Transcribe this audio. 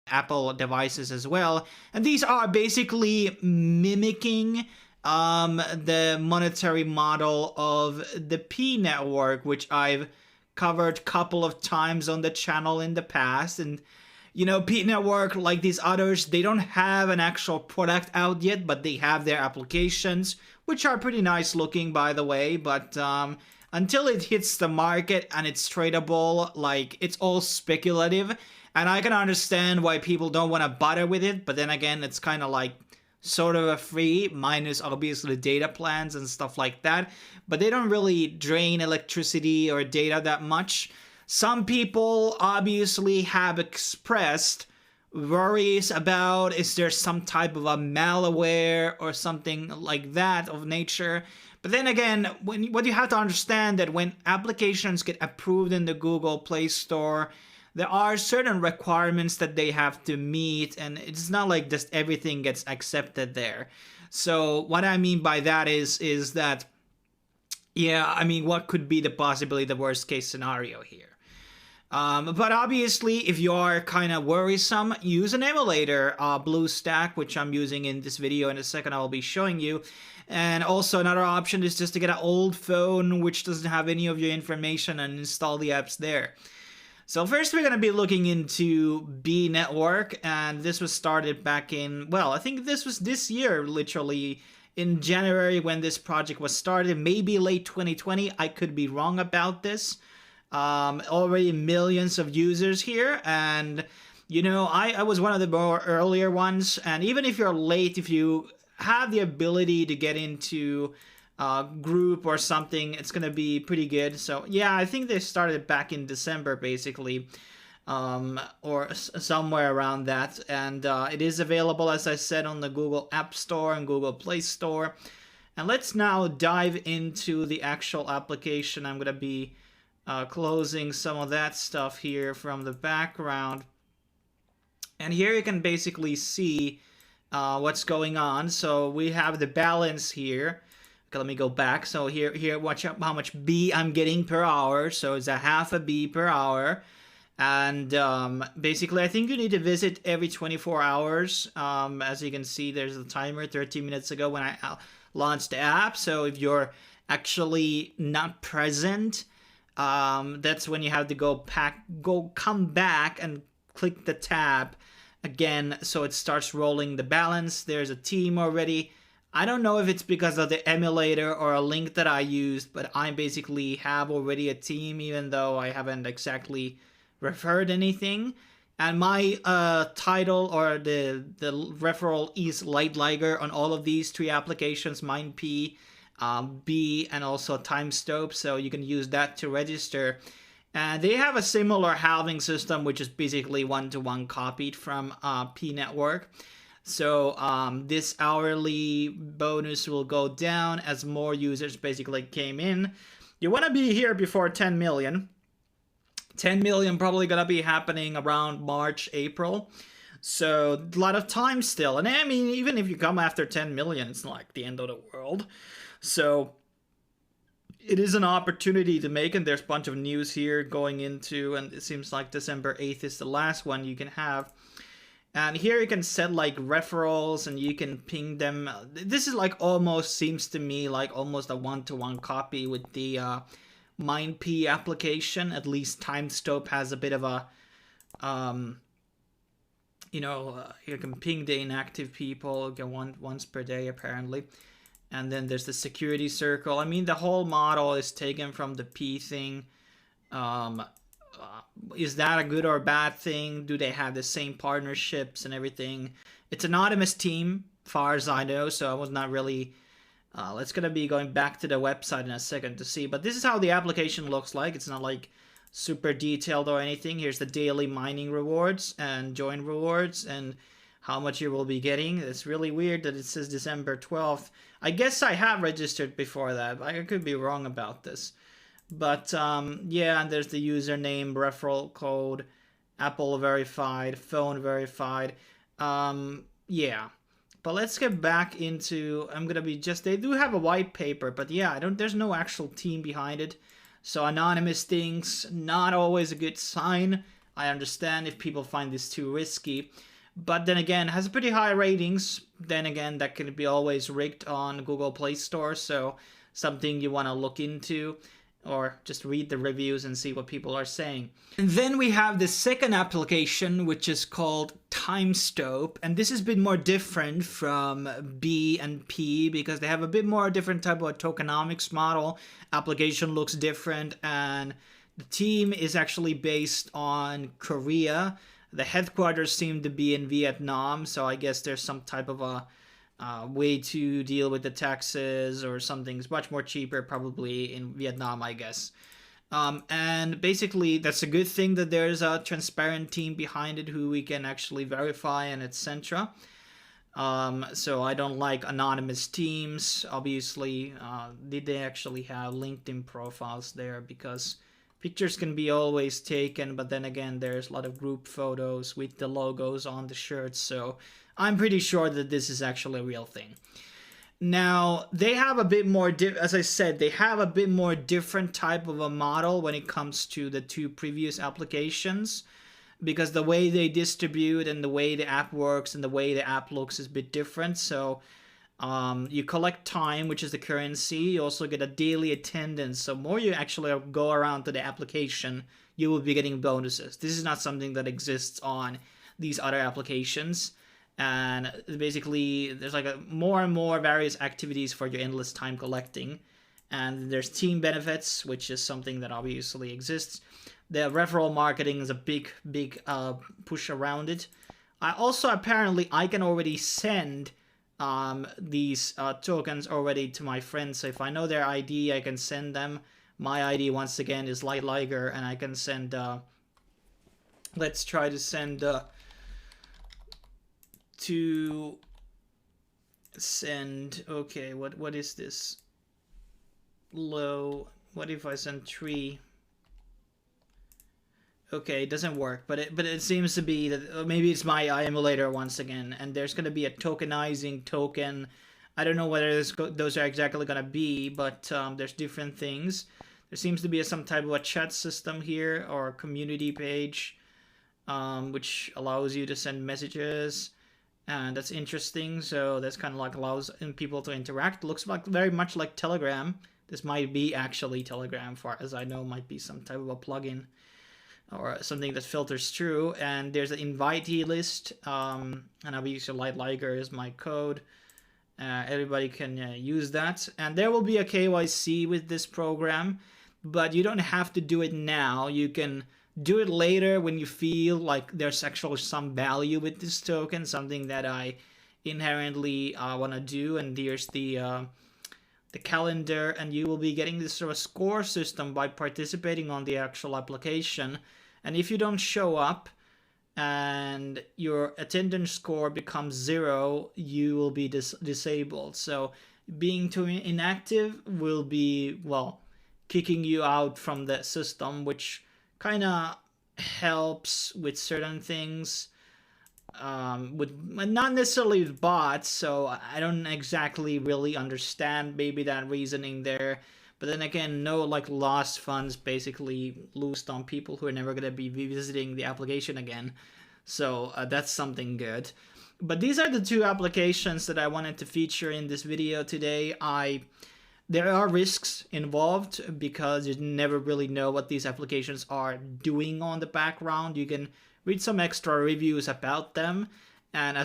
Apple devices as well. And these are basically mimicking the monetary model of the P network, which I've covered a couple of times on the channel in the past. And P network, like these others, they don't have an actual product out yet, but they have their applications, which are pretty nice looking, by the way. But until it hits the market and it's tradable, like, it's all speculative. And I can understand why people don't want to bother with it, but then again, it's kind of like sort of a free, minus obviously the data plans and stuff like that. But they don't really drain electricity or data that much. Some people obviously have expressed worries about, is there some type of a malware or something like that of nature. But then again, what you have to understand that when applications get approved in the Google Play Store, there are certain requirements that they have to meet, and it's not like just everything gets accepted there. So what I mean by that is that, yeah, I mean, what could be the possibility, the worst case scenario here? But obviously, if you are kind of worrisome, use an emulator, BlueStack, which I'm using in this video. In a second, I will be showing you. And also another option is just to get an old phone which doesn't have any of your information and install the apps there. So first we're going to be looking into B Network, and this was started back in, well, I think this was this year, literally in January when this project was started, maybe late 2020. I could be wrong about this. Already millions of users here, and I was one of the more earlier ones. And even if you're late, if you have the ability to get into group or something, it's gonna be pretty good. So yeah, I think they started back in December basically, or somewhere around that. And it is available, as I said, on the Google App Store and Google Play Store. And let's now dive into the actual application. I'm gonna be closing some of that stuff here from the background, and here you can basically see what's going on. So we have the balance here. Okay, let me go back. So here, watch out how much B I'm getting per hour. So it's a half a B per hour. And basically, I think you need to visit every 24 hours. As you can see, there's a timer 13 minutes ago when I launched the app. So if you're actually not present, that's when you have to come back and click the tab again, so it starts rolling the balance. There's a team already. I don't know if it's because of the emulator or a link that I used, but I basically have already a team, even though I haven't exactly referred anything. And my title or the referral is Light Liger on all of these three applications, MindP, B, and also timestope. So you can use that to register. And they have a similar halving system, which is basically one-to-one copied from P Network. So this hourly bonus will go down as more users basically came in. You want to be here before 10 million. 10 million probably going to be happening around March, April. So a lot of time still. And I mean, even if you come after 10 million, it's not like the end of the world. So it is an opportunity to make, and there's a bunch of news here going into, and it seems like December 8th is the last one you can have. And here you can set like referrals and you can ping them. This is like almost, seems to me like almost a one-to-one copy with the MindP application. At least timestope has a bit of a, you can ping the inactive people once per day apparently. And then there's the security circle. I mean, the whole model is taken from the P thing. Is that a good or a bad thing? Do they have the same partnerships and everything? It's an anonymous team, far as I know, so I was not really... let's gonna be going back to the website in a second to see. But this is how the application looks like. It's not like super detailed or anything. Here's the daily mining rewards and join rewards and how much you will be getting. It's really weird that it says December 12th. I guess I have registered before that. I could be wrong about this. But yeah, and there's the username, referral code, Apple verified, phone verified. Yeah. But let's get back into, I'm gonna be just, they do have a white paper, but yeah, there's no actual team behind it. So anonymous things, not always a good sign. I understand if people find this too risky. But then again, it has pretty high ratings. Then again, that can be always rigged on Google Play Store, so something you want to look into, or just read the reviews and see what people are saying. And then we have the second application, which is called timestope, and this has been more different from B and P because they have a bit more different type of tokenomics model. Application looks different, and the team is actually based on Korea. The headquarters seem to be in Vietnam, so I guess there's some type of a way to deal with the taxes or something. It's much more cheaper probably in Vietnam, I guess. And basically, that's a good thing that there's a transparent team behind it who we can actually verify and etc. So I don't like anonymous teams. Obviously, did they actually have LinkedIn profiles there? Because pictures can be always taken, but then again, there's a lot of group photos with the logos on the shirts, so I'm pretty sure that this is actually a real thing. Now, they have a bit more, as I said, they have a bit more different type of a model when it comes to the two previous applications, because the way they distribute and the way the app works and the way the app looks is a bit different. So you collect time, which is the currency. You also get a daily attendance. So more you actually go around to the application, you will be getting bonuses. This is not something that exists on these other applications. And basically, there's like more and more various activities for your endless time collecting. And there's team benefits, which is something that obviously exists. The referral marketing is a big push around it. Apparently, I can already send these tokens already to my friends. So if I know their ID, I can send them. My ID, once again, is Light Liger, and I can send, let's try to send, okay, what is this? Low, what if I send 3? Okay, it doesn't work, but it seems to be that maybe it's my emulator once again, and there's going to be a tokenizing token. I don't know whether those are exactly going to be, but there's different things. There seems to be some type of a chat system here, or a community page, which allows you to send messages, and that's interesting. So that's kind of like allows people to interact. Looks like very much like Telegram. This might be actually Telegram, far as I know, might be some type of a plugin or something that filters through. And there's an invitee list, and obviously Light Liger is my code. Everybody can use that, and there will be a KYC with this program, but you don't have to do it now. You can do it later when you feel like there's actually some value with this token, something that I inherently want to do. And here's the calendar, and you will be getting this sort of score system by participating on the actual application. And if you don't show up and your attendance score becomes 0, you will be disabled. So being too inactive will be, well, kicking you out from the system, which kind of helps with certain things, with not necessarily with bots. So I don't exactly really understand maybe that reasoning there. But then again, no like lost funds basically loosed on people who are never going to be revisiting the application again. So that's something good. But these are the two applications that I wanted to feature in this video today. There are risks involved because you never really know what these applications are doing on the background. You can read some extra reviews about them. And